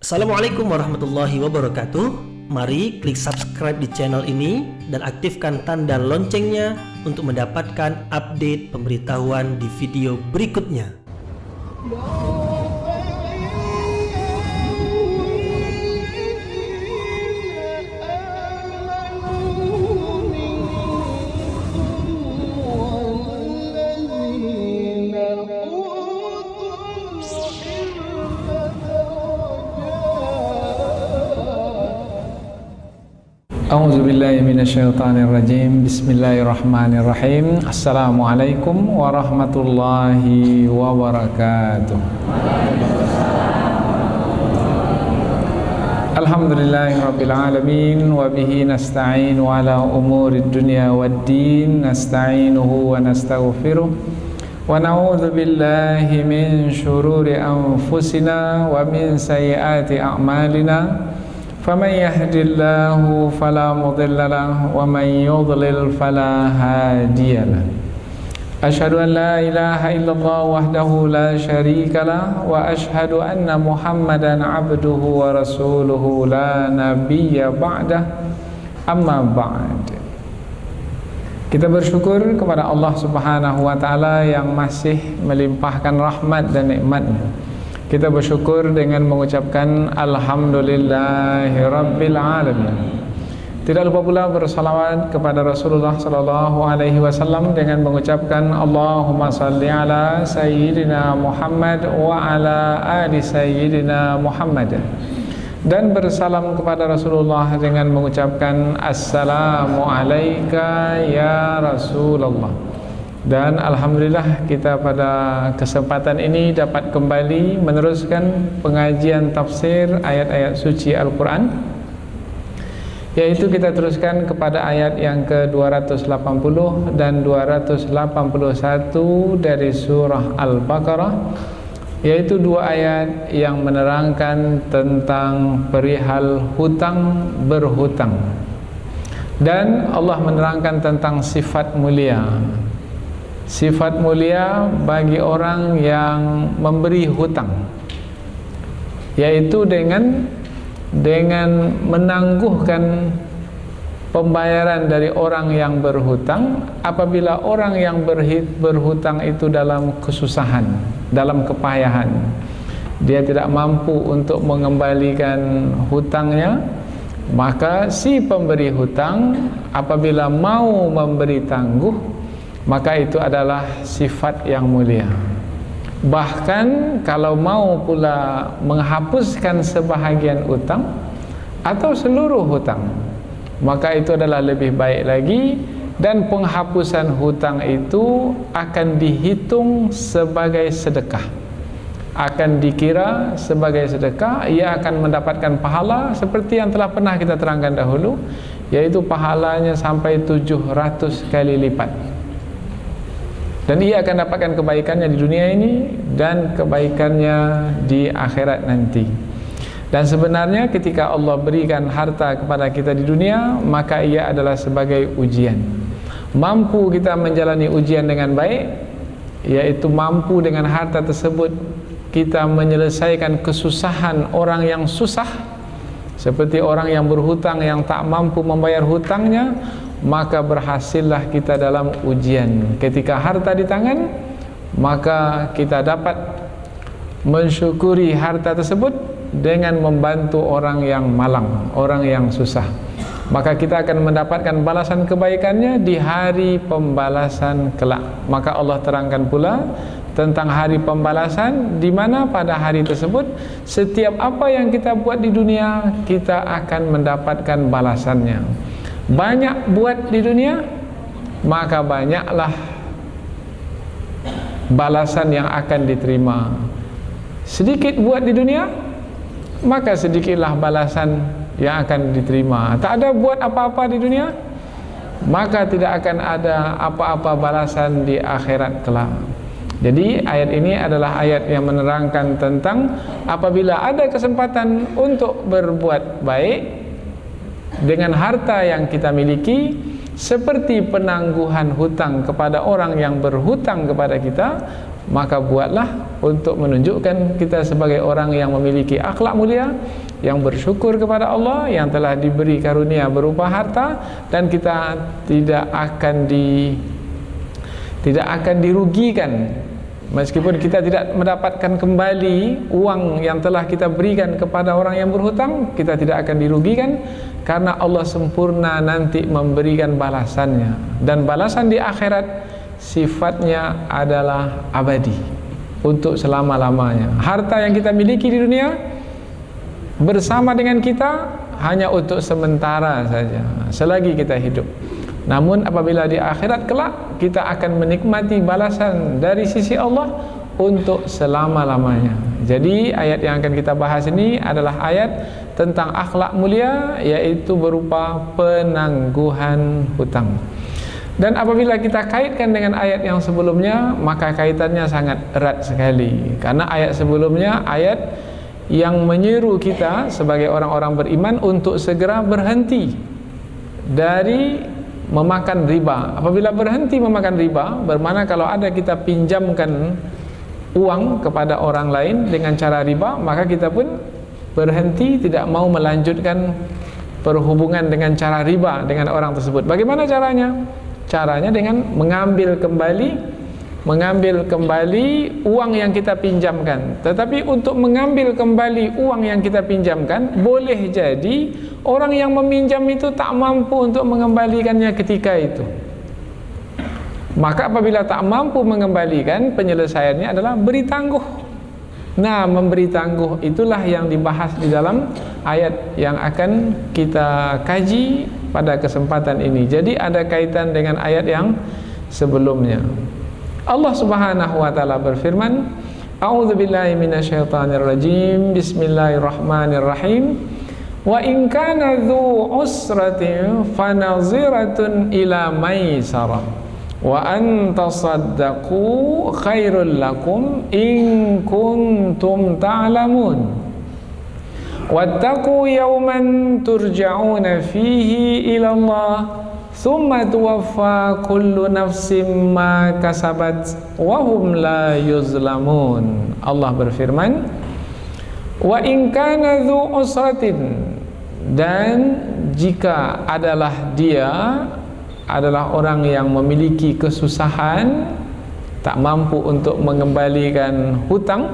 Assalamualaikum warahmatullahi wabarakatuh. Mari klik subscribe di channel ini dan aktifkan tanda loncengnya untuk mendapatkan update pemberitahuan di video berikutnya. A'udzubillahi minasyaitonirrajim. Bismillahirrahmanirrahim. Assalamualaikum warahmatullahi wabarakatuh. Alhamdulillahirabbil alamin wa bihi nasta'in ala umurid dunya waddin. Nasta'inuhu wa nastaghfiruh wa na'udzu billahi min syururi anfusina wa min sayyiati a'malina. فَمَنْ يَهْدِ اللَّهُ فَلَا مُضِلَّ لَهُ وَمَنْ يُضْلِلْ فَلَا هَادِيَ لَهُ أَشْهَدُ أَنْ لَا إِلَهَ إِلَّا اللَّهُ وَحْدَهُ لَا شَرِيكَ لَهُ وَأَشْهَدُ أَنَّ مُحَمَّدًا عَبْدُهُ وَرَسُولُهُ لَا نَبِيَّ بَعْدَهُ أَمَّا بَعْدُ. Kita bersyukur kepada Allah Subhanahu wa taala yang masih melimpahkan rahmat dan nikmat-Nya. Kita bersyukur dengan mengucapkan Alhamdulillahirabbil alamin. Tidak lupa pula bersalawat kepada Rasulullah sallallahu alaihi wasallam dengan mengucapkan Allahumma salli ala sayyidina Muhammad wa ala ali sayyidina Muhammad. Dan bersalam kepada Rasulullah dengan mengucapkan Assalamu alayka ya Rasulullah. Dan Alhamdulillah kita pada kesempatan ini dapat kembali meneruskan pengajian tafsir ayat-ayat suci Al-Quran, yaitu kita teruskan kepada ayat yang ke-280 dan 281 dari surah Al-Baqarah, yaitu dua ayat yang menerangkan tentang perihal hutang berhutang. Dan Allah menerangkan tentang sifat mulia. Sifat mulia bagi orang yang memberi hutang, yaitu dengan menangguhkan pembayaran dari orang yang berhutang apabila orang yang berhutang itu dalam kesusahan, dalam kepayahan. Dia tidak mampu untuk mengembalikan hutangnya, maka si pemberi hutang apabila mau memberi tangguh, maka itu adalah sifat yang mulia. Bahkan kalau mau pula menghapuskan sebahagian hutang atau seluruh hutang, maka itu adalah lebih baik lagi. Dan penghapusan hutang itu akan dihitung sebagai sedekah, akan dikira sebagai sedekah. Ia akan mendapatkan pahala seperti yang telah pernah kita terangkan dahulu, yaitu pahalanya sampai 700 kali lipat. Dan ia akan dapatkan kebaikannya di dunia ini dan kebaikannya di akhirat nanti. Dan sebenarnya ketika Allah berikan harta kepada kita di dunia, maka ia adalah sebagai ujian. Mampu kita menjalani ujian dengan baik, yaitu mampu dengan harta tersebut kita menyelesaikan kesusahan orang yang susah, seperti orang yang berhutang yang tak mampu membayar hutangnya, maka berhasillah kita dalam ujian. Ketika harta di tangan, maka kita dapat mensyukuri harta tersebut dengan membantu orang yang malang, orang yang susah. Maka kita akan mendapatkan balasan kebaikannya di hari pembalasan kelak. Maka Allah terangkan pula tentang hari pembalasan, di mana pada hari tersebut setiap apa yang kita buat di dunia, kita akan mendapatkan balasannya. Banyak buat di dunia, maka banyaklah balasan yang akan diterima. Sedikit buat di dunia, maka sedikitlah balasan yang akan diterima. Tak ada buat apa-apa di dunia, maka tidak akan ada apa-apa balasan di akhirat kelak. Jadi ayat ini adalah ayat yang menerangkan tentang apabila ada kesempatan untuk berbuat baik dengan harta yang kita miliki, seperti penangguhan hutang kepada orang yang berhutang kepada kita, maka buatlah untuk menunjukkan kita sebagai orang yang memiliki akhlak mulia, yang bersyukur kepada Allah yang telah diberi karunia berupa harta, dan kita tidak akan dirugikan meskipun kita tidak mendapatkan kembali uang yang telah kita berikan kepada orang yang berhutang. Kita tidak akan dirugikan karena Allah sempurna nanti memberikan balasannya, dan balasan di akhirat sifatnya adalah abadi, untuk selama-lamanya. Harta yang kita miliki di dunia bersama dengan kita hanya untuk sementara saja, selagi kita hidup. Namun apabila di akhirat kelak, kita akan menikmati balasan dari sisi Allah untuk selama-lamanya. Jadi ayat yang akan kita bahas ini adalah ayat tentang akhlak mulia, yaitu berupa penangguhan hutang. Dan apabila kita kaitkan dengan ayat yang sebelumnya, maka kaitannya sangat erat sekali. Karena ayat sebelumnya ayat yang menyeru kita sebagai orang-orang beriman untuk segera berhenti dari memakan riba. Apabila berhenti memakan riba, bermakna kalau ada kita pinjamkan uang kepada orang lain dengan cara riba, maka kita pun berhenti, tidak mau melanjutkan perhubungan dengan cara riba dengan orang tersebut. Bagaimana caranya? Caranya dengan mengambil kembali uang yang kita pinjamkan. Tetapi untuk mengambil kembali uang yang kita pinjamkan, boleh jadi orang yang meminjam itu tak mampu untuk mengembalikannya ketika itu. Maka apabila tak mampu mengembalikan, penyelesaiannya adalah beri tangguh. Nah, memberi tangguh itulah yang dibahas di dalam ayat yang akan kita kaji pada kesempatan ini. Jadi ada kaitan dengan ayat yang sebelumnya. Allah Subhanahu wa taala berfirman, A'udzubillahi minasyaitonirrajim. Bismillahirrahmanirrahim. Wa in kana dzu usratin fanaziratun ila maisarah wa an tasaddaqu khairul lakum in kuntum ta'lamun. Wattaqu yawman turja'una fihi ila Allah thumma tuwaffa kullu nafsin ma kasabat wa hum la yuzlamun. Allah berfirman, wa in kana dzu usratin, dan jika adalah dia adalah orang yang memiliki kesusahan, tak mampu untuk mengembalikan hutang,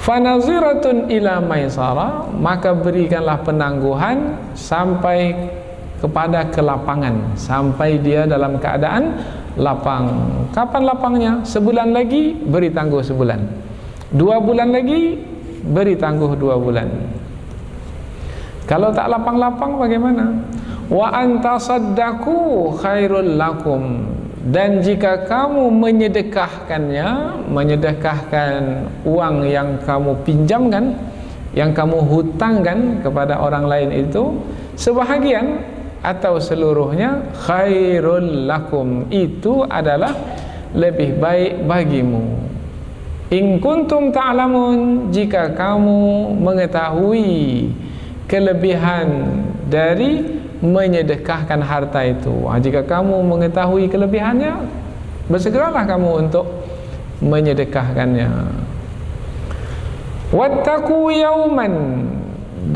fanaziratun ila maisara, maka berikanlah penangguhan sampai kepada kelapangan, sampai dia dalam keadaan lapang. Kapan lapangnya? Sebulan lagi beri tangguh sebulan, 2 bulan lagi beri tangguh 2 bulan. Kalau tak lapang-lapang bagaimana? Wa antasaddaqu khairul lakum, dan jika kamu menyedekahkan uang yang kamu pinjamkan, yang kamu hutangkan kepada orang lain itu, sebahagian atau seluruhnya, khairul lakum, itu adalah lebih baik bagimu. In kuntum ta'lamun, jika kamu mengetahui kelebihan dari menyedekahkan harta itu. Jika kamu mengetahui kelebihannya, bersegeralah kamu untuk menyedekahkannya. Wattaqu yauman,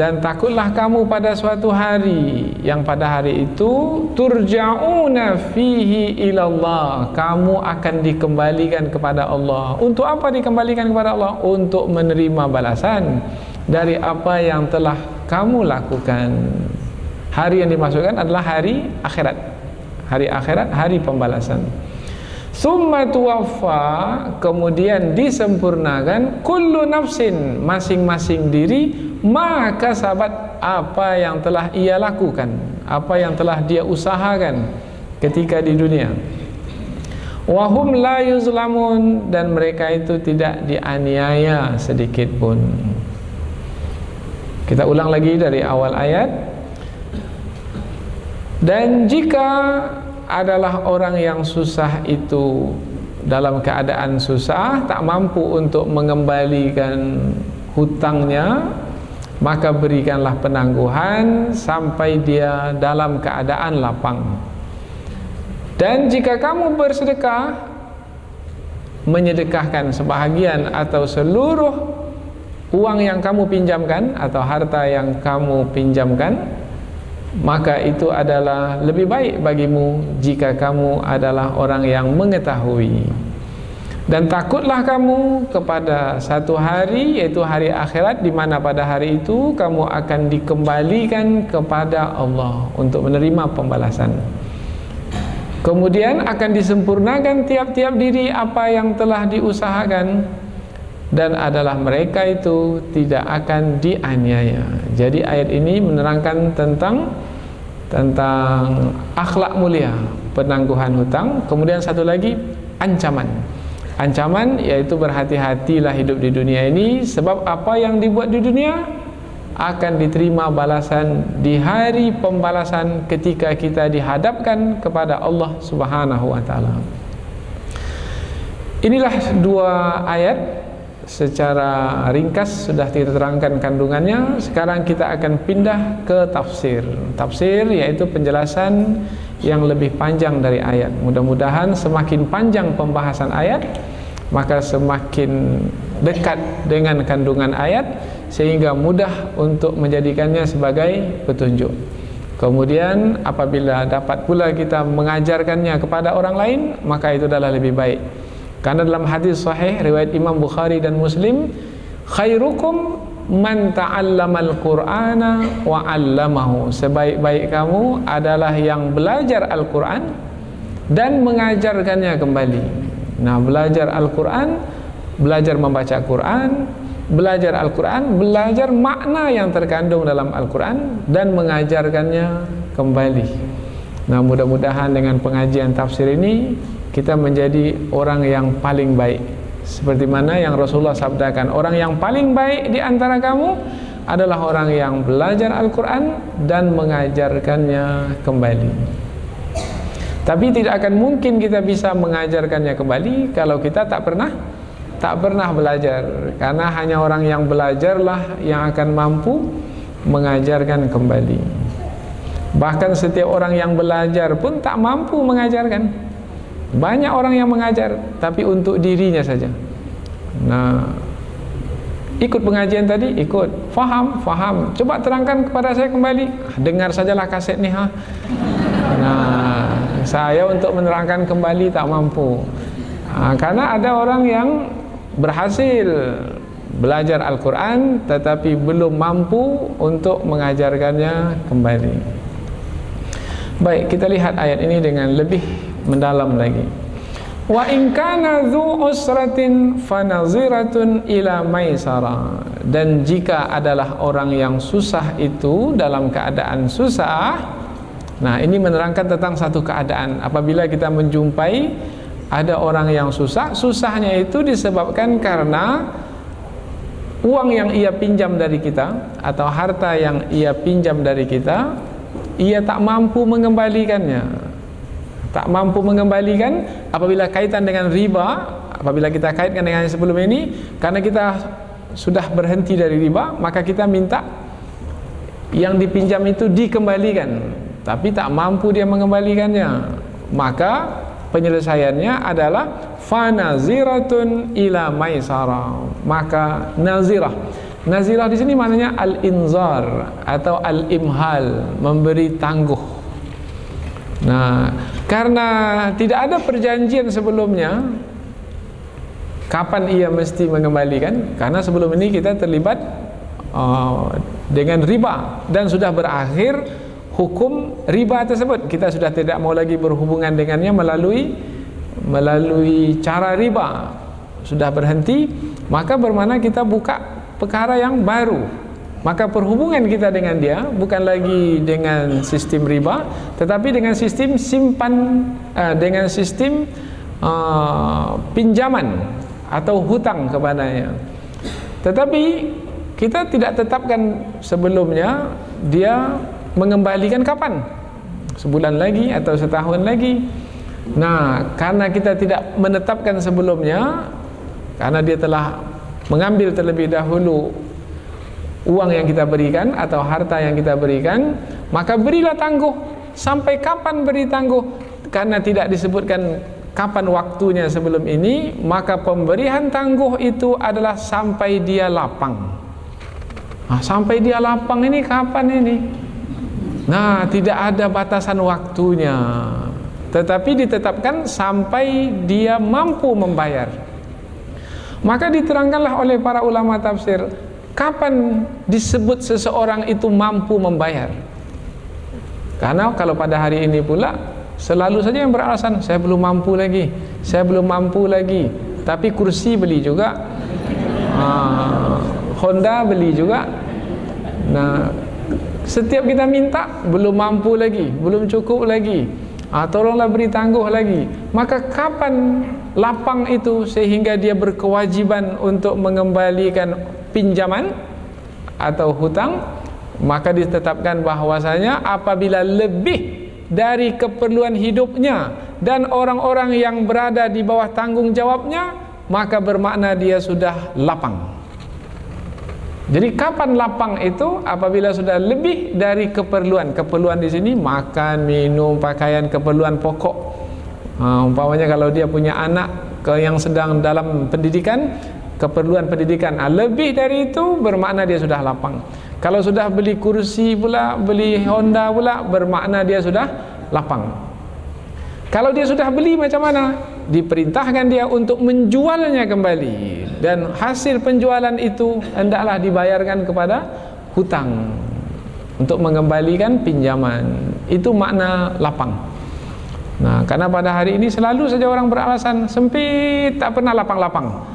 dan takutlah kamu pada suatu hari, yang pada hari itu turja'una fihi ilallah, kamu akan dikembalikan kepada Allah. Untuk apa dikembalikan kepada Allah? Untuk menerima balasan dari apa yang telah kamu lakukan. Hari yang dimaksudkan adalah hari akhirat. Hari akhirat, hari pembalasan. Summa tuwaffa, kemudian disempurnakan, kullu nafsin, masing-masing diri, maka sahabat, apa yang telah ia lakukan, apa yang telah dia usahakan ketika di dunia. Wahum la yuzlamun, dan mereka itu tidak dianiaya sedikit pun. Kita ulang lagi dari awal ayat. Dan jika adalah orang yang susah itu dalam keadaan susah, tak mampu untuk mengembalikan hutangnya, maka berikanlah penangguhan sampai dia dalam keadaan lapang. Dan jika kamu bersedekah, menyedekahkan sebahagian atau seluruh uang yang kamu pinjamkan atau harta yang kamu pinjamkan, maka itu adalah lebih baik bagimu jika kamu adalah orang yang mengetahui. Dan takutlah kamu kepada satu hari, yaitu hari akhirat, di mana pada hari itu kamu akan dikembalikan kepada Allah untuk menerima pembalasan. Kemudian akan disempurnakan tiap-tiap diri apa yang telah diusahakan, dan adalah mereka itu tidak akan dianiaya. Jadi ayat ini menerangkan tentang akhlak mulia, penangguhan hutang. Kemudian satu lagi, ancaman yaitu berhati-hatilah hidup di dunia ini, sebab apa yang dibuat di dunia akan diterima balasan di hari pembalasan ketika kita dihadapkan kepada Allah Subhanahu wa taala. Inilah dua ayat secara ringkas sudah kita terangkan kandungannya. Sekarang kita akan pindah ke tafsir. Tafsir yaitu penjelasan yang lebih panjang dari ayat. Mudah-mudahan semakin panjang pembahasan ayat, maka semakin dekat dengan kandungan ayat, sehingga mudah untuk menjadikannya sebagai petunjuk. Kemudian apabila dapat pula kita mengajarkannya kepada orang lain, maka itu adalah lebih baik. Karena dalam hadis sahih riwayat Imam Bukhari dan Muslim, khairukum man ta'allamal Qur'ana wa 'allamahu. Sebaik-baik kamu adalah yang belajar Al-Qur'an dan mengajarkannya kembali. Nah, belajar Al-Qur'an, belajar membaca Qur'an, belajar Al-Qur'an, belajar makna yang terkandung dalam Al-Qur'an dan mengajarkannya kembali. Nah, mudah-mudahan dengan pengajian tafsir ini kita menjadi orang yang paling baik. Seperti mana yang Rasulullah sabdakan, orang yang paling baik di antara kamu adalah orang yang belajar Al-Qur'an dan mengajarkannya kembali. Tapi tidak akan mungkin kita bisa mengajarkannya kembali kalau kita tak pernah belajar. Karena hanya orang yang belajarlah yang akan mampu mengajarkan kembali. Bahkan setiap orang yang belajar pun tak mampu mengajarkan. Banyak orang yang mengajar, tapi untuk dirinya saja. Nah, ikut pengajian tadi, ikut, faham. Coba terangkan kepada saya kembali. Dengar sajalah kaset nih, ha. Nah, saya untuk menerangkan kembali tak mampu. Karena ada orang yang berhasil belajar Al-Quran, tetapi belum mampu untuk mengajarkannya kembali. Baik, kita lihat ayat ini dengan lebih mendalam lagi. Wa in kana dzu usratin fanaziratun ila maisara. Dan jika adalah orang yang susah itu dalam keadaan susah. Nah, ini menerangkan tentang satu keadaan. Apabila kita menjumpai ada orang yang susah, susahnya itu disebabkan karena uang yang ia pinjam dari kita atau harta yang ia pinjam dari kita, ia tak mampu mengembalikannya. Tak mampu mengembalikan apabila kaitan dengan riba, apabila kita kaitkan dengan yang sebelum ini, karena kita sudah berhenti dari riba, maka kita minta yang dipinjam itu dikembalikan, tapi tak mampu dia mengembalikannya. Maka penyelesaiannya adalah fanaziratun ila maisara. Maka nazirah di sini maknanya al-inzar atau al-imhal, memberi tangguh. Nah, karena tidak ada perjanjian sebelumnya kapan ia mesti mengembalikan, karena sebelum ini kita terlibat dengan riba dan sudah berakhir hukum riba tersebut. Kita sudah tidak mau lagi berhubungan dengannya melalui cara riba, sudah berhenti, maka bermakna kita buka perkara yang baru. Maka perhubungan kita dengan dia bukan lagi dengan sistem riba, tetapi dengan sistem dengan sistem pinjaman atau hutang kepadanya. Tetapi kita tidak tetapkan sebelumnya dia mengembalikan kapan, sebulan lagi atau setahun lagi. Nah, karena kita tidak menetapkan sebelumnya, karena dia telah mengambil terlebih dahulu uang yang kita berikan atau harta yang kita berikan, maka berilah tangguh. Sampai kapan beri tangguh? Karena tidak disebutkan kapan waktunya sebelum ini, maka pemberian tangguh itu adalah sampai dia lapang. Nah, sampai dia lapang ini kapan ini? Nah, tidak ada batasan waktunya, tetapi ditetapkan sampai dia mampu membayar. Maka diterangkanlah oleh para ulama tafsir, kapan disebut seseorang itu mampu membayar. Karena kalau pada hari ini pula selalu saja yang beralasan, saya belum mampu lagi, saya belum mampu lagi. Tapi kursi beli juga, Honda beli juga. Nah, setiap kita minta belum mampu lagi, belum cukup lagi, tolonglah beri tangguh lagi. Maka kapan lapang itu sehingga dia berkewajiban untuk mengembalikan pinjaman atau hutang? Maka ditetapkan bahwasanya apabila lebih dari keperluan hidupnya dan orang-orang yang berada di bawah tanggung jawabnya, maka bermakna dia sudah lapang. Jadi kapan lapang itu? Apabila sudah lebih dari keperluan. Keperluan di sini makan, minum, pakaian, keperluan pokok. Umpamanya kalau dia punya anak yang sedang dalam pendidikan, keperluan pendidikan, lebih dari itu bermakna dia sudah lapang. Kalau sudah beli kursi pula, beli Honda pula, bermakna dia sudah lapang. Kalau dia sudah beli macam mana? Diperintahkan dia untuk menjualnya kembali, dan hasil penjualan itu hendaklah dibayarkan kepada hutang untuk mengembalikan pinjaman. Itu makna lapang. Nah, karena pada hari ini selalu saja orang beralasan sempit, tak pernah lapang-lapang.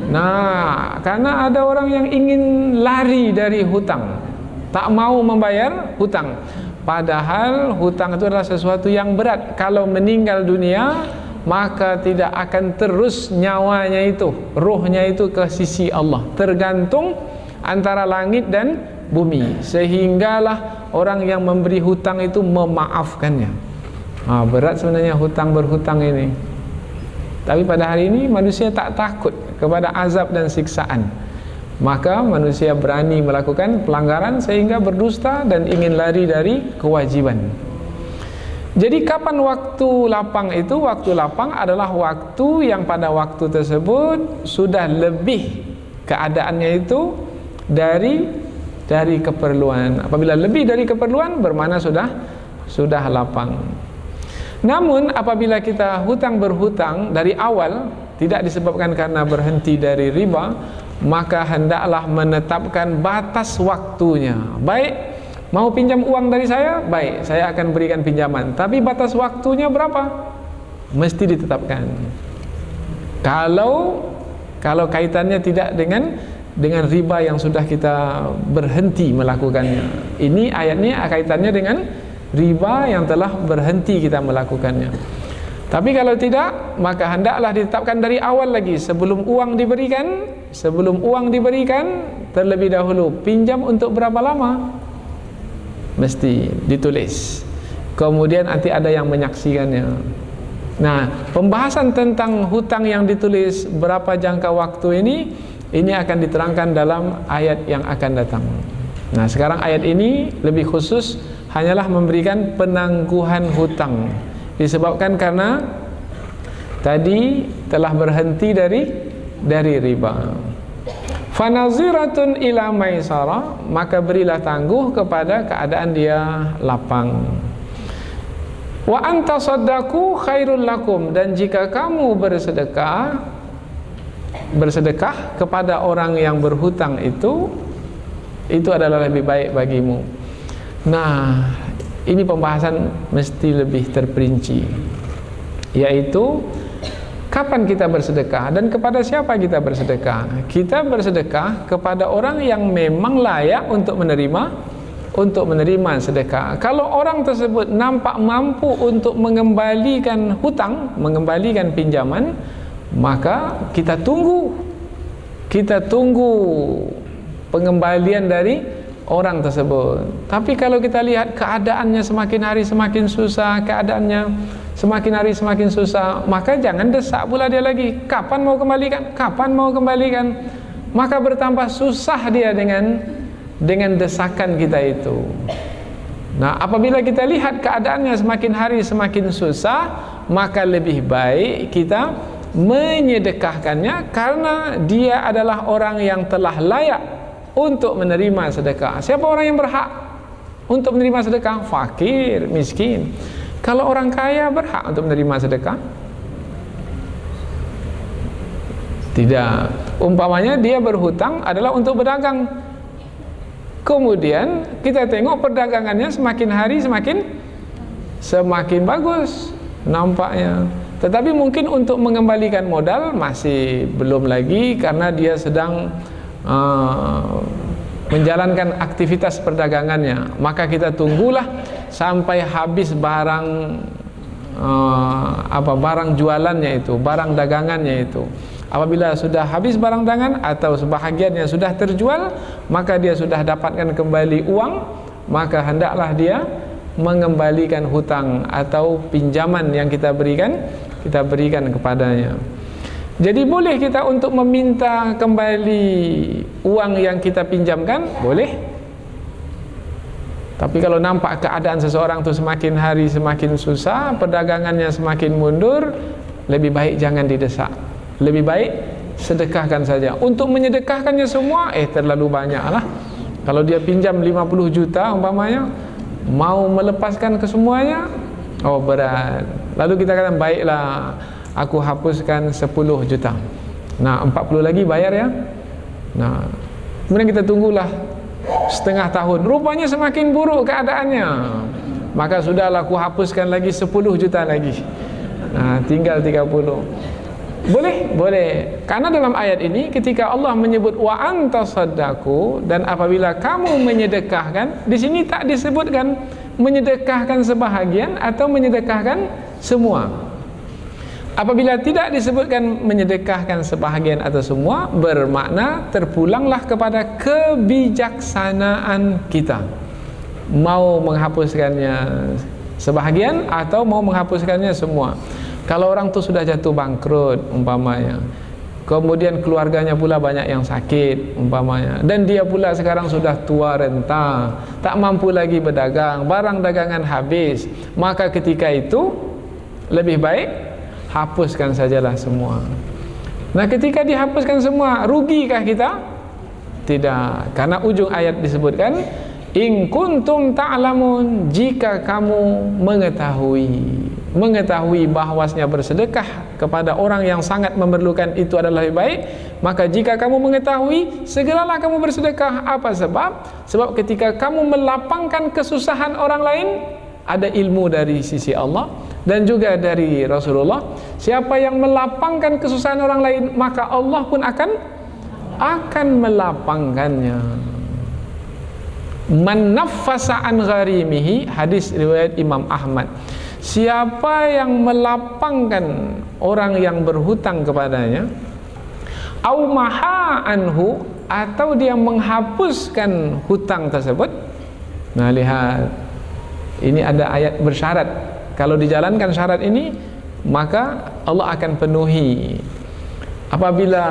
Nah, karena ada orang yang ingin lari dari hutang, tak mau membayar hutang. Padahal hutang itu adalah sesuatu yang berat. Kalau meninggal dunia, maka tidak akan terus nyawanya itu, ruhnya itu ke sisi Allah, tergantung antara langit dan bumi. Sehinggalah orang yang memberi hutang itu memaafkannya. Berat sebenarnya hutang berhutang ini. Tapi pada hari ini manusia tak takut kepada azab dan siksaan. Maka manusia berani melakukan pelanggaran sehingga berdusta dan ingin lari dari kewajiban. Jadi kapan waktu lapang itu? Waktu lapang adalah waktu yang pada waktu tersebut sudah lebih keadaannya itu dari keperluan. Apabila lebih dari keperluan bermakna sudah lapang. Namun apabila kita hutang berhutang dari awal tidak disebabkan karena berhenti dari riba, maka hendaklah menetapkan batas waktunya. Baik, mau pinjam uang dari saya, baik, saya akan berikan pinjaman. Tapi batas waktunya berapa? Mesti ditetapkan. Kalau kaitannya tidak dengan riba yang sudah kita berhenti melakukannya. Ini ayatnya kaitannya dengan riba yang telah berhenti kita melakukannya. Tapi kalau tidak, maka hendaklah ditetapkan dari awal lagi, sebelum uang diberikan terlebih dahulu, pinjam untuk berapa lama? Mesti ditulis. Kemudian nanti ada yang menyaksikannya. Nah, pembahasan tentang hutang yang ditulis berapa jangka waktu ini akan diterangkan dalam ayat yang akan datang. Nah, sekarang ayat ini lebih khusus hanyalah memberikan penangguhan hutang. Disebabkan karena tadi telah berhenti dari riba. Fanaziratun ila maisara, maka berilah tangguh kepada keadaan dia lapang. Wa anta saddaku khairul lakum, dan jika kamu bersedekah kepada orang yang berhutang itu adalah lebih baik bagimu. Nah, ini pembahasan mesti lebih terperinci, yaitu kapan kita bersedekah dan kepada siapa kita bersedekah. Kita bersedekah kepada orang yang memang layak untuk menerima sedekah. Kalau orang tersebut nampak mampu untuk mengembalikan hutang, mengembalikan pinjaman, maka kita tunggu pengembalian dari orang tersebut. Tapi kalau kita lihat keadaannya semakin hari semakin susah, maka jangan desak pula dia lagi. Kapan mau kembalikan? Maka bertambah susah dia dengan desakan kita itu. Nah, apabila kita lihat keadaannya semakin hari semakin susah, maka lebih baik kita menyedekahkannya, karena dia adalah orang yang telah layak untuk menerima sedekah. Siapa orang yang berhak untuk menerima sedekah? Fakir, miskin. Kalau orang kaya berhak untuk menerima sedekah? Tidak. Umpamanya dia berhutang adalah untuk berdagang, kemudian kita tengok perdagangannya semakin hari semakin bagus nampaknya, tetapi mungkin untuk mengembalikan modal masih belum lagi, karena dia sedang menjalankan aktivitas perdagangannya. Maka kita tunggulah sampai habis barang barang jualannya itu, barang dagangannya itu. Apabila sudah habis barang dagangan atau sebahagiannya sudah terjual, maka dia sudah dapatkan kembali uang, maka hendaklah dia mengembalikan hutang atau pinjaman yang kita berikan kepadanya. Jadi boleh kita untuk meminta kembali uang yang kita pinjamkan, boleh. Tapi kalau nampak keadaan seseorang itu semakin hari semakin susah, perdagangannya semakin mundur, lebih baik jangan didesak. Lebih baik sedekahkan saja. Untuk menyedekahkannya semua terlalu banyaklah. Kalau dia pinjam 50 juta umpamanya, mau melepaskan ke semuanya, berat. Lalu kita katakan, baiklah, aku hapuskan 10 juta. Nah, 40 lagi bayar ya. Nah, kemudian kita tunggulah setengah tahun, rupanya semakin buruk keadaannya. Maka sudahlah, aku hapuskan lagi 10 juta lagi. Nah, tinggal 30. Boleh. Karena dalam ayat ini ketika Allah menyebut wa antasaddaqu, dan apabila kamu menyedekahkan, di sini tak disebutkan menyedekahkan sebahagian atau menyedekahkan semua. Apabila tidak disebutkan menyedekahkan sebahagian atau semua, bermakna terpulanglah kepada kebijaksanaan kita. Mau menghapuskannya sebahagian atau mau menghapuskannya semua. Kalau orang tu sudah jatuh bangkrut umpamanya, kemudian keluarganya pula banyak yang sakit umpamanya, dan dia pula sekarang sudah tua renta, tak mampu lagi berdagang, barang dagangan habis, maka ketika itu lebih baik hapuskan sajalah semua. Nah, ketika dihapuskan semua, rugikah kita? Tidak, karena ujung ayat disebutkan in kuntum ta'lamun, jika kamu mengetahui bahwasanya bersedekah kepada orang yang sangat memerlukan itu adalah lebih baik, maka jika kamu mengetahui, segeralah kamu bersedekah. Apa sebab? Sebab ketika kamu melapangkan kesusahan orang lain, ada ilmu dari sisi Allah dan juga dari Rasulullah. Siapa yang melapangkan kesusahan orang lain, maka Allah pun akan melapangkannya. Man naffasa an gharimihi, hadis riwayat Imam Ahmad. Siapa yang melapangkan orang yang berhutang kepadanya, au maha anhu, atau dia menghapuskan hutang tersebut. Nah, lihat, ini ada ayat bersyarat. Kalau dijalankan syarat ini, maka Allah akan penuhi. Apabila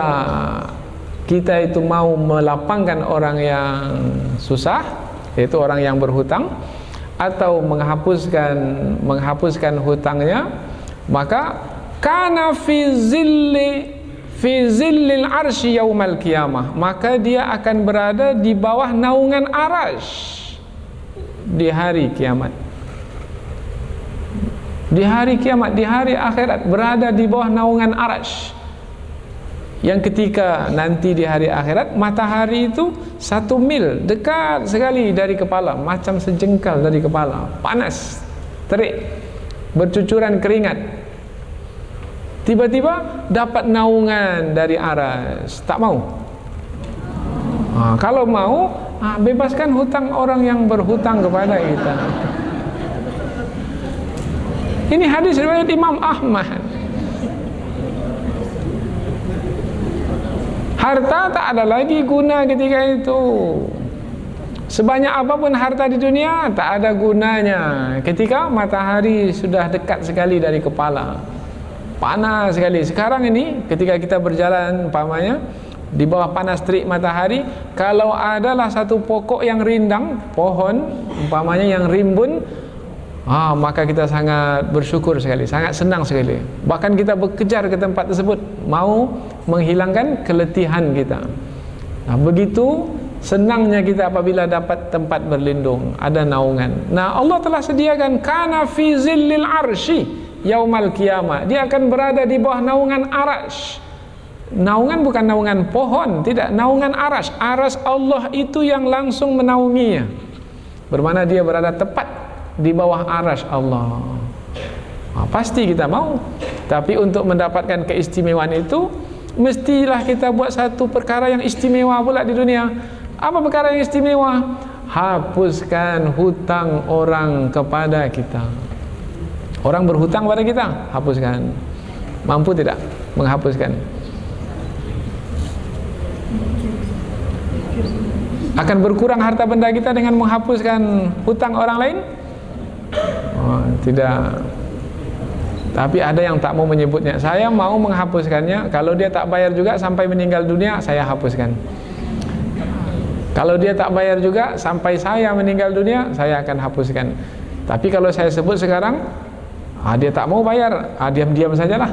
kita itu mau melapangkan orang yang susah, yaitu orang yang berhutang, atau menghapuskan hutangnya, maka kana fi zillil arsy yaumal qiyamah, maka dia akan berada di bawah naungan arasy di hari kiamat. Di hari kiamat, di hari akhirat, berada di bawah naungan arasy. Yang ketika nanti di hari akhirat, matahari itu 1 mil, dekat sekali dari kepala, macam sejengkal dari kepala, panas, terik, bercucuran keringat. Tiba-tiba dapat naungan dari aras, tak mau. Kalau mau, bebaskan hutang orang yang berhutang kepada kita. Ini hadis riwayat Imam Ahmad. Harta tak ada lagi guna ketika itu. Sebanyak apapun harta di dunia, tak ada gunanya ketika matahari sudah dekat sekali dari kepala, panas sekali. Sekarang ini ketika kita berjalan umpamanya di bawah panas terik matahari, kalau adalah satu pokok yang rindang, pohon umpamanya yang rimbun, maka kita sangat bersyukur sekali, sangat senang sekali. Bahkan kita berkejar ke tempat tersebut, mau menghilangkan keletihan kita. Nah, begitu senangnya kita apabila dapat tempat berlindung, ada naungan. Nah, Allah telah sediakan kana fi zillil arsy yaumal qiyamah. Dia akan berada di bawah naungan arasy. Naungan bukan naungan pohon, tidak, naungan arasy. Arasy Allah itu yang langsung menaunginya. Bermana dia berada tepat di bawah arasy Allah. Pasti kita mau. Tapi untuk mendapatkan keistimewaan itu, mestilah kita buat satu perkara yang istimewa pula di dunia. Apa perkara yang istimewa? Hapuskan hutang orang kepada kita. Orang berhutang pada kita, hapuskan. Mampu tidak menghapuskan? Akan berkurang harta benda kita dengan menghapuskan hutang orang lain? Tidak. Tapi ada yang tak mau menyebutnya. Saya mau menghapuskannya. Kalau dia tak bayar juga sampai meninggal dunia, saya hapuskan. Kalau dia tak bayar juga sampai saya meninggal dunia, saya akan hapuskan. Tapi kalau saya sebut sekarang, dia tak mau bayar, diam-diam sajalah.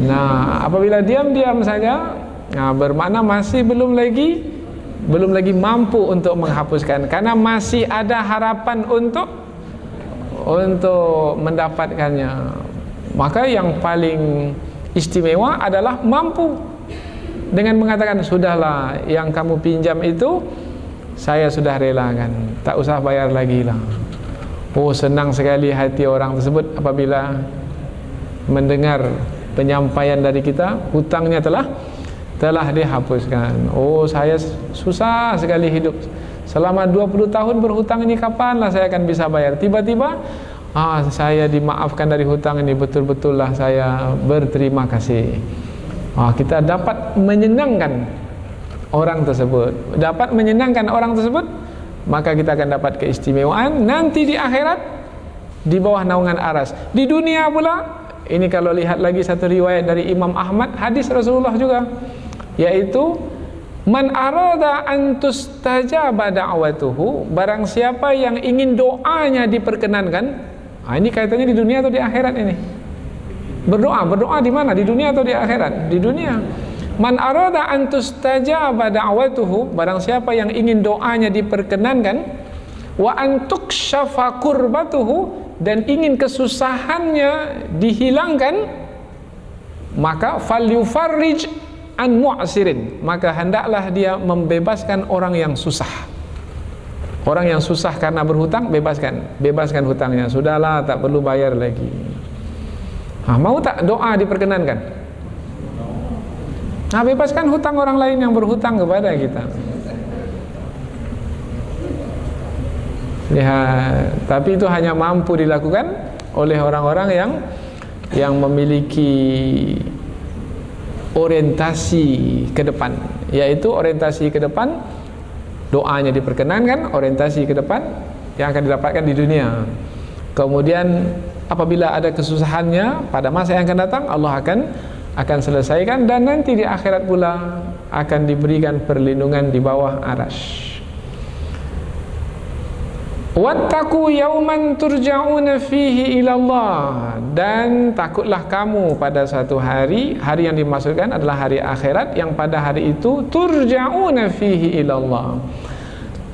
Nah, apabila diam-diam saja, bermakna masih belum lagi mampu untuk menghapuskan, karena masih ada harapan untuk mendapatkannya. Maka yang paling istimewa adalah mampu dengan mengatakan, sudahlah, yang kamu pinjam itu saya sudah relakan, tak usah bayar lagi lah. Senang sekali hati orang tersebut apabila mendengar penyampaian dari kita, hutangnya telah dihapuskan. Saya susah sekali hidup selama 20 tahun berhutang ini, kapanlah saya akan bisa bayar? Tiba-tiba saya dimaafkan dari hutang ini, betul-betullah saya berterima kasih. Kita dapat menyenangkan orang tersebut, maka kita akan dapat keistimewaan nanti di akhirat di bawah naungan aras. Di dunia pula, ini kalau lihat lagi satu riwayat dari Imam Ahmad, hadis Rasulullah juga, yaitu man arada an tustajaba da'watuhu, barang siapa yang ingin doanya diperkenankan. Ini kaitannya di dunia atau di akhirat ini? Berdoa di mana? Di dunia atau di akhirat? Di dunia. Man arada an tustajaba da'watuhu, barang siapa yang ingin doanya diperkenankan, wa an tukshafa kurbatuhu, dan ingin kesusahannya dihilangkan, maka falyufarrij an mu'sirin, maka hendaklah dia membebaskan orang yang susah. Orang yang susah karena berhutang, bebaskan hutangnya. Sudahlah, tak perlu bayar lagi. Mau tak doa diperkenankan? Bebaskan hutang orang lain yang berhutang kepada kita. Tapi itu hanya mampu dilakukan oleh orang-orang yang memiliki orientasi ke depan, yaitu orientasi ke depan, doanya diperkenankan, orientasi ke depan yang akan didapatkan di dunia. Kemudian apabila ada kesusahannya pada masa yang akan datang, Allah akan selesaikan, dan nanti di akhirat pula akan diberikan perlindungan di bawah arasy. Wattaqu yauman turja'una fihi ilallah, dan takutlah kamu pada suatu hari yang dimaksudkan adalah hari akhirat, yang pada hari itu turja'una fihi ilallah,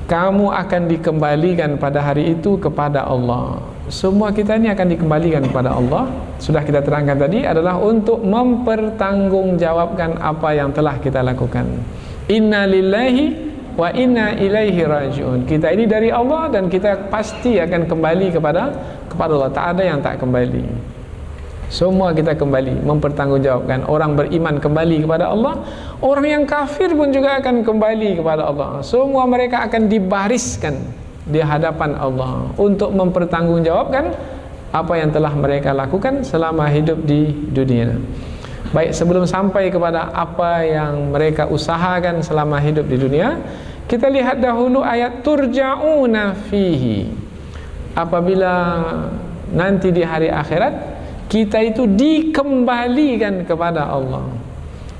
kamu akan dikembalikan pada hari itu kepada Allah. Semua kita ini akan dikembalikan kepada Allah. Sudah kita terangkan tadi, adalah untuk mempertanggungjawabkan apa yang telah kita lakukan. Inna lillahi wa inna ilaihi raji'un. Kita ini dari Allah dan kita pasti akan kembali kepada Allah. Tak ada yang tak kembali. Semua kita kembali mempertanggungjawabkan. Orang beriman kembali kepada Allah, orang yang kafir pun juga akan kembali kepada Allah. Semua mereka akan dibariskan di hadapan Allah untuk mempertanggungjawabkan apa yang telah mereka lakukan selama hidup di dunia. Baik, sebelum sampai kepada apa yang mereka usahakan selama hidup di dunia, kita lihat dahulu ayat turja'una fihi. Apabila nanti di hari akhirat kita itu dikembalikan kepada Allah.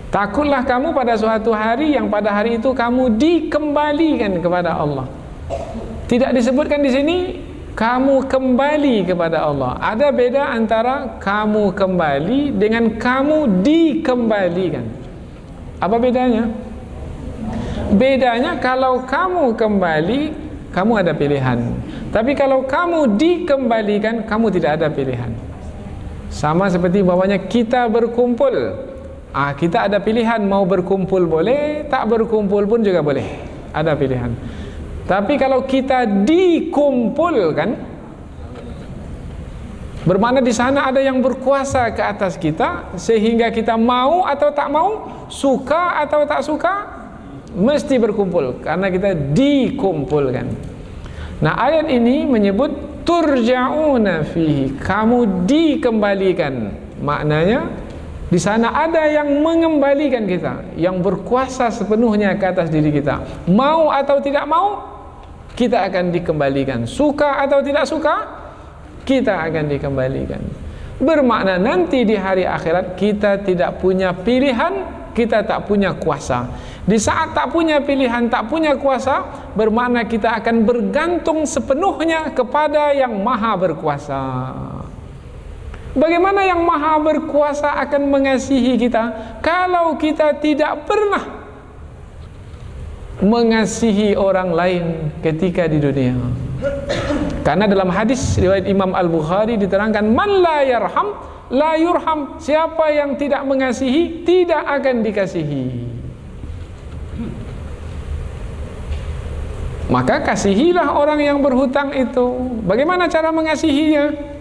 Takutlah kamu pada suatu hari yang pada hari itu kamu dikembalikan kepada Allah. Tidak disebutkan di sini kamu kembali kepada Allah. Ada beda antara kamu kembali dengan kamu dikembalikan. Apa bedanya? Bedanya kalau kamu kembali, kamu ada pilihan. Tapi kalau kamu dikembalikan, kamu tidak ada pilihan. Sama seperti bawahnya kita berkumpul. Kita ada pilihan, mau berkumpul boleh, tak berkumpul pun juga boleh. Ada pilihan. Tapi kalau kita dikumpulkan, bermakna di sana ada yang berkuasa ke atas kita, sehingga kita mau atau tak mau, suka atau tak suka, mesti berkumpul karena kita dikumpulkan. Nah, ayat ini menyebut turja'una fihi, kamu dikembalikan. Maknanya di sana ada yang mengembalikan kita, yang berkuasa sepenuhnya ke atas diri kita. Mau atau tidak mau, kita akan dikembalikan. Suka atau tidak suka, kita akan dikembalikan. Bermakna nanti di hari akhirat kita tidak punya pilihan, kita tak punya kuasa. Di saat tak punya pilihan, tak punya kuasa, bermakna kita akan bergantung sepenuhnya kepada yang maha berkuasa. Bagaimana yang maha berkuasa akan mengasihi kita kalau kita tidak pernah mengasihi orang lain ketika di dunia? Karena dalam hadis riwayat Imam Al-Bukhari diterangkan, man la yarham la yurham, siapa yang tidak mengasihi tidak akan dikasihi. Maka kasihilah orang yang berhutang itu. Bagaimana cara mengasihinya?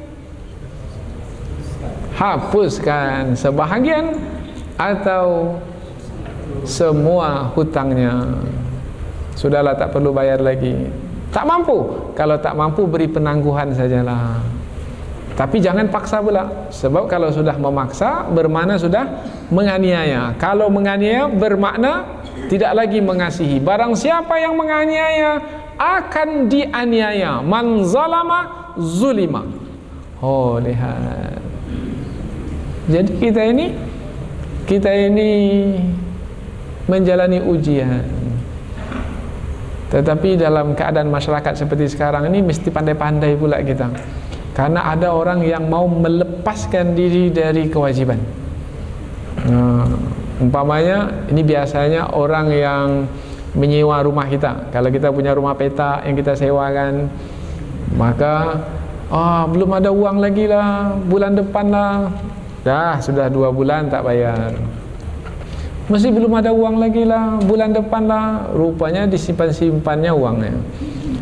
Hapuskan sebahagian atau semua hutangnya. Sudahlah, tak perlu bayar lagi. Tak mampu, kalau tak mampu beri penangguhan sajalah. Tapi jangan paksa pula, sebab kalau sudah memaksa bermakna sudah menganiaya. Kalau menganiaya bermakna tidak lagi mengasihi. Barang siapa yang menganiaya akan dianiaya. Man zalama zulima. Oh, lihat. Jadi kita ini menjalani ujian. Tetapi dalam keadaan masyarakat seperti sekarang ini mesti pandai-pandai pula kita. Karena ada orang yang mau melepaskan diri dari kewajiban. Umpamanya ini biasanya orang yang menyewa rumah kita. Kalau kita punya rumah petak yang kita sewakan, maka belum ada uang lagi lah, bulan depan lah. Dah sudah 2 bulan tak bayar. Masih belum ada uang lagi lah, bulan depan lah. Rupanya disimpan-simpannya uangnya.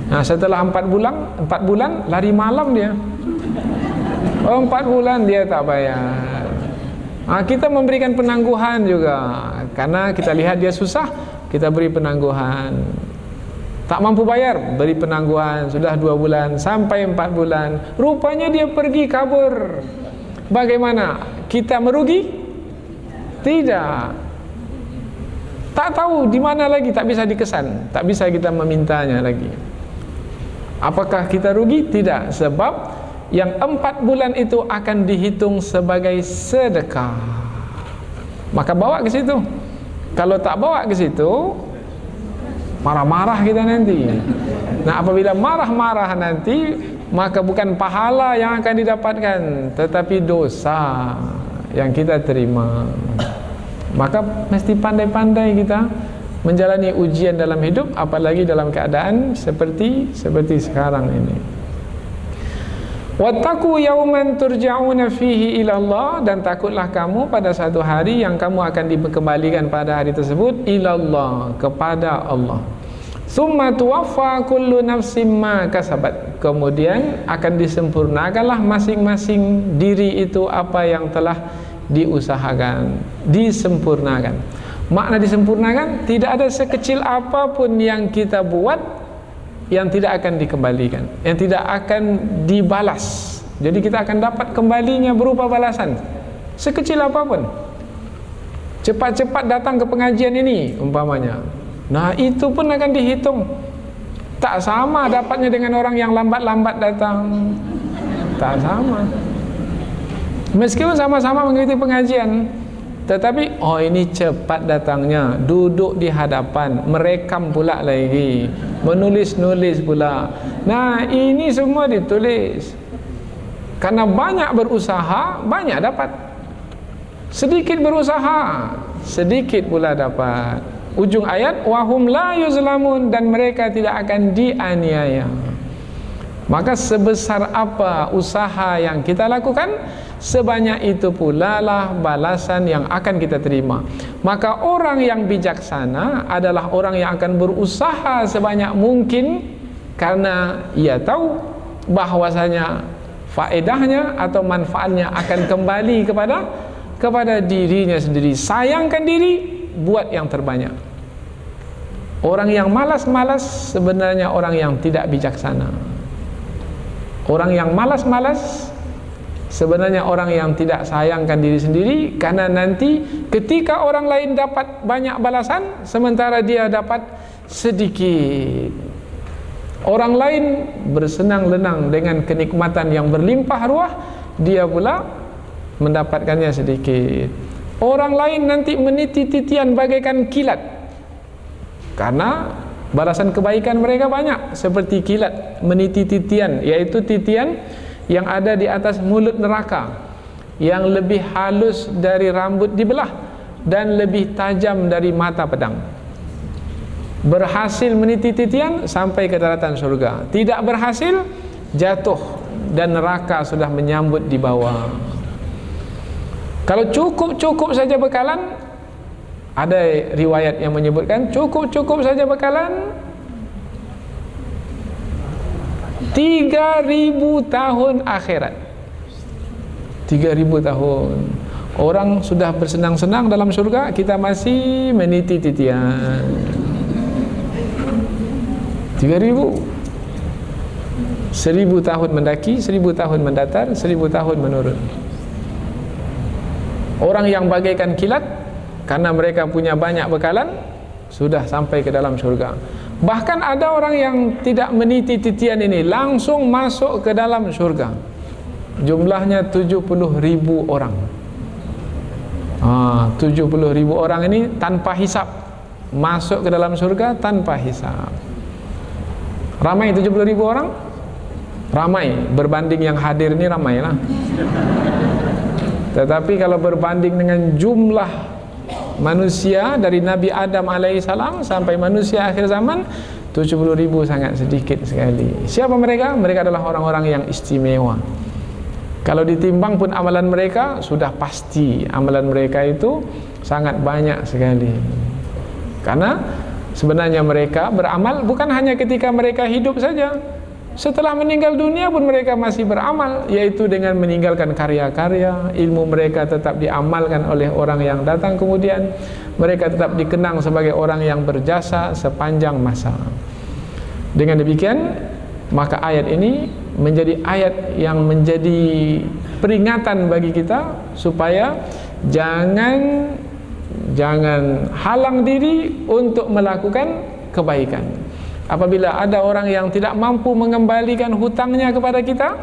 Nah, setelah 4 bulan lari malam dia. 4 bulan dia tak bayar. Kita memberikan penangguhan juga. Karena kita lihat dia susah, kita beri penangguhan. Tak mampu bayar, beri penangguhan. Sudah 2 bulan sampai 4 bulan. Rupanya dia pergi kabur. Bagaimana? Kita merugi? Tidak. Tak tahu di mana lagi, tak bisa dikesan, tak bisa kita memintanya lagi. Apakah kita rugi? Tidak, sebab yang 4 bulan itu akan dihitung sebagai sedekah. Maka bawa ke situ. Kalau tak bawa ke situ, marah-marah kita nanti. Nah, apabila marah-marah nanti, maka bukan pahala yang akan didapatkan, tetapi dosa yang kita terima. Maka mesti pandai-pandai kita menjalani ujian dalam hidup, apalagi dalam keadaan seperti sekarang ini. Wattaqu yawman turja'una fihi ila Allah, dan takutlah kamu pada satu hari yang kamu akan dikembalikan pada hari tersebut ila Allah, kepada Allah. Summa tuwaffa kullu nafsim ma kasabat, kemudian akan disempurnakanlah masing-masing diri itu apa yang telah diusahakan, disempurnakan. Makna disempurnakan, tidak ada sekecil apapun yang kita buat yang tidak akan dikembalikan, yang tidak akan dibalas. Jadi kita akan dapat kembalinya berupa balasan, sekecil apapun. Cepat-cepat datang ke pengajian ini umpamanya, nah itu pun akan dihitung. Tak sama dapatnya dengan orang yang lambat-lambat datang, tak sama. Meskipun sama-sama mengikuti pengajian, Tetapi ini cepat datangnya, duduk di hadapan, merekam pula lagi, menulis-nulis pula. Nah, ini semua ditulis. Karena banyak berusaha, banyak dapat. Sedikit berusaha, sedikit pula dapat. Ujung ayat, wahum la yuzlamun, dan mereka tidak akan dianiaya. Maka sebesar apa usaha yang kita lakukan, sebanyak itu pula lah balasan yang akan kita terima. Maka orang yang bijaksana adalah orang yang akan berusaha sebanyak mungkin, karena ia tahu bahwasanya faedahnya atau manfaatnya akan kembali kepada dirinya sendiri. Sayangkan diri, buat yang terbanyak. Orang yang malas-malas sebenarnya orang yang tidak bijaksana. Orang yang malas-malas sebenarnya orang yang tidak sayangkan diri sendiri, karena nanti ketika orang lain dapat banyak balasan sementara dia dapat sedikit. Orang lain bersenang-lenang dengan kenikmatan yang berlimpah ruah, dia pula mendapatkannya sedikit. Orang lain nanti meniti titian bagaikan kilat, karena balasan kebaikan mereka banyak, seperti kilat meniti titian, yaitu titian yang ada di atas mulut neraka, yang lebih halus dari rambut dibelah dan lebih tajam dari mata pedang. Berhasil meniti titian sampai ke daratan surga, tidak berhasil jatuh dan neraka sudah menyambut di bawah. Kalau cukup saja bekalan, ada riwayat yang menyebutkan cukup saja bekalan 3.000 tahun akhirat. 3.000 tahun. Orang sudah bersenang-senang dalam surga, kita masih meniti titian. 3.000. 1.000 tahun mendaki, 1.000 tahun mendatar, 1.000 tahun menurun. Orang yang bagaikan kilat, karena mereka punya banyak bekalan, sudah sampai ke dalam surga. Bahkan ada orang yang tidak meniti titian ini, langsung masuk ke dalam surga. Jumlahnya 70.000 orang. 70.000 orang ini tanpa hisab, masuk ke dalam surga tanpa hisab. Ramai 70.000 orang? Ramai, berbanding yang hadir ini ramai lah. Tetapi kalau berbanding dengan jumlah manusia dari Nabi Adam alaihissalam sampai manusia akhir zaman, 70.000 sangat sedikit sekali. Siapa mereka? Mereka adalah orang-orang yang istimewa. Kalau ditimbang pun amalan mereka, sudah pasti amalan mereka itu sangat banyak sekali. Karena sebenarnya mereka beramal bukan hanya ketika mereka hidup saja. Setelah meninggal dunia pun mereka masih beramal, yaitu dengan meninggalkan karya-karya. Ilmu mereka tetap diamalkan oleh orang yang datang kemudian. Mereka tetap dikenang sebagai orang yang berjasa sepanjang masa. Dengan demikian, maka ayat ini menjadi ayat yang menjadi peringatan bagi kita supaya jangan halang diri untuk melakukan kebaikan. Apabila ada orang yang tidak mampu mengembalikan hutangnya kepada kita,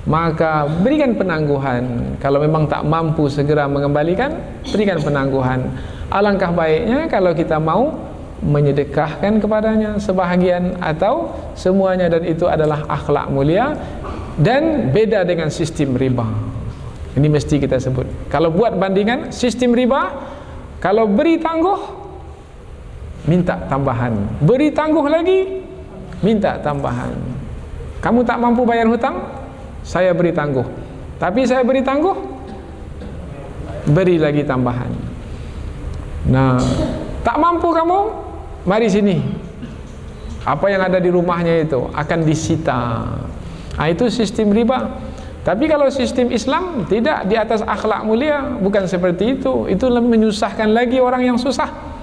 maka berikan penangguhan. Kalau memang tak mampu segera mengembalikan, berikan penangguhan. Alangkah baiknya kalau kita mau menyedekahkan kepadanya sebahagian atau semuanya, dan itu adalah akhlak mulia dan beda dengan sistem riba. Ini mesti kita sebut. Kalau buat bandingan sistem riba, kalau beri tangguh minta tambahan, beri tangguh lagi minta tambahan. Kamu tak mampu bayar hutang, saya beri tangguh, tapi saya beri tangguh, beri lagi tambahan. Nah, tak mampu kamu, mari sini, apa yang ada di rumahnya itu akan disita. Nah, itu sistem riba. Tapi kalau sistem Islam tidak, di atas akhlak mulia, bukan seperti itu. Itu menyusahkan lagi orang yang susah.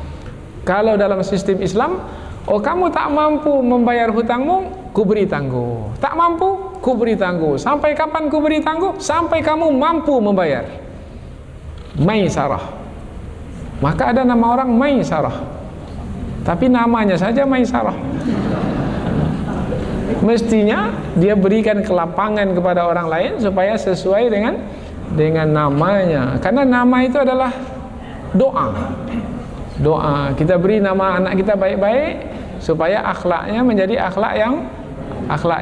Kalau dalam sistem Islam, kamu tak mampu membayar hutangmu, ku beri tangguh. Tak mampu, ku beri tangguh. Sampai kapan ku beri tangguh? Sampai kamu mampu membayar. Maisarah. Maka ada nama orang Maisarah, tapi namanya saja Maisarah. Mestinya dia berikan kelapangan kepada orang lain supaya sesuai dengan dengan namanya, karena nama itu adalah doa. Doa, kita beri nama anak kita baik-baik supaya akhlaknya menjadi akhlak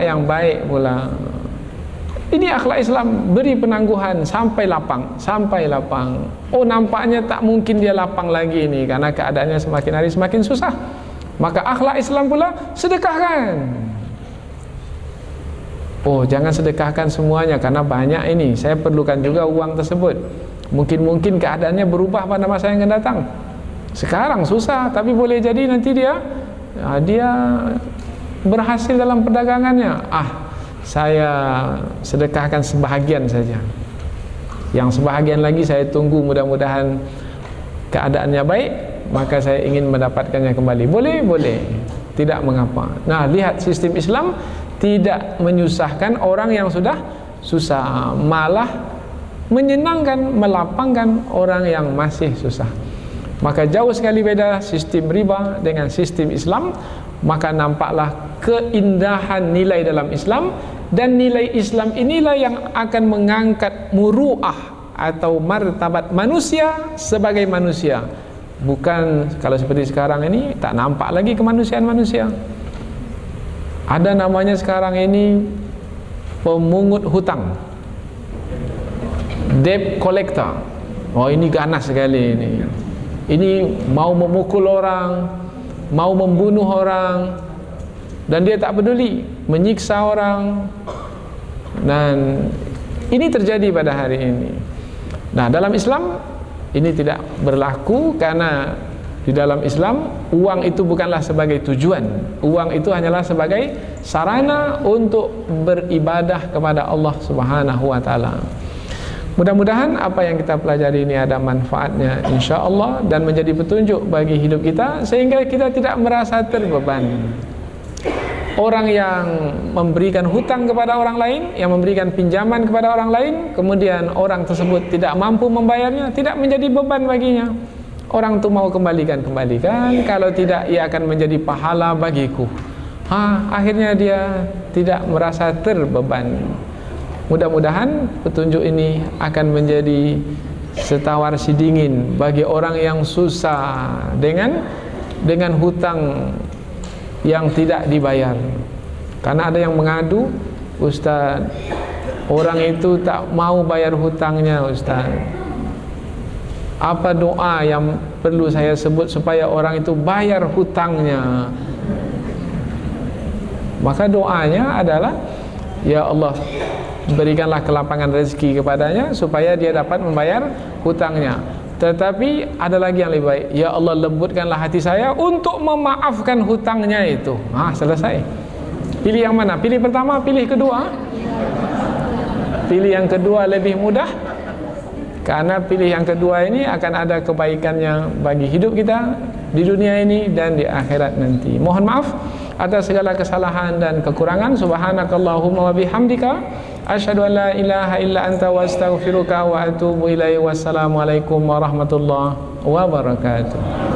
yang baik pula. Ini akhlak Islam, beri penangguhan sampai lapang, sampai lapang. Oh, nampaknya tak mungkin dia lapang lagi ini karena keadaannya semakin hari semakin susah. Maka akhlak Islam pula, sedekahkan. Oh, jangan sedekahkan semuanya karena banyak ini, saya perlukan juga uang tersebut. Mungkin keadaannya berubah pada masa yang akan datang. Sekarang susah, tapi boleh jadi nanti dia berhasil dalam perdagangannya. Saya sedekahkan sebahagian saja. Yang sebahagian lagi saya tunggu, mudah-mudahan keadaannya baik, maka saya ingin mendapatkannya kembali. Boleh, tidak mengapa. Nah, lihat sistem Islam tidak menyusahkan orang yang sudah susah, malah menyenangkan, melapangkan orang yang masih susah. Maka jauh sekali beda sistem riba dengan sistem Islam. Maka nampaklah keindahan nilai dalam Islam, dan nilai Islam inilah yang akan mengangkat muru'ah atau martabat manusia sebagai manusia. Bukan kalau seperti sekarang ini tak nampak lagi kemanusiaan manusia. Ada namanya sekarang ini pemungut hutang, debt collector. Oh, ini ganas sekali ini. Ini mau memukul orang, mau membunuh orang, dan dia tak peduli, menyiksa orang. Dan ini terjadi pada hari ini. Nah, dalam Islam ini tidak berlaku, karena di dalam Islam uang itu bukanlah sebagai tujuan. Uang itu hanyalah sebagai sarana untuk beribadah kepada Allah Subhanahu wa taala. Mudah-mudahan apa yang kita pelajari ini ada manfaatnya insya-Allah dan menjadi petunjuk bagi hidup kita, sehingga kita tidak merasa terbeban. Orang yang memberikan hutang kepada orang lain, yang memberikan pinjaman kepada orang lain, kemudian orang tersebut tidak mampu membayarnya, tidak menjadi beban baginya. Orang itu mau kembalikan, kalau tidak ia akan menjadi pahala bagiku. Akhirnya dia tidak merasa terbeban. Mudah-mudahan petunjuk ini akan menjadi setawar si dingin bagi orang yang susah dengan hutang yang tidak dibayar. Karena ada yang mengadu, Ustaz, orang itu tak mau bayar hutangnya, Ustaz. Apa doa yang perlu saya sebut supaya orang itu bayar hutangnya? Maka doanya adalah, ya Allah, berikanlah kelapangan rezeki kepadanya supaya dia dapat membayar hutangnya. Tetapi ada lagi yang lebih baik, ya Allah, lembutkanlah hati saya untuk memaafkan hutangnya itu. Selesai. Pilih yang mana? Pilih pertama, pilih kedua? Pilih yang kedua lebih mudah, karena pilih yang kedua ini akan ada kebaikannya bagi hidup kita di dunia ini dan di akhirat nanti. Mohon maaf atas segala kesalahan dan kekurangan. Subhanakallahumma wa bihamdika asyhadu an la ilaha illa anta wa astaghfiruka wa atubu ilaihi. Wassalamualaikum warahmatullahi wabarakatuh.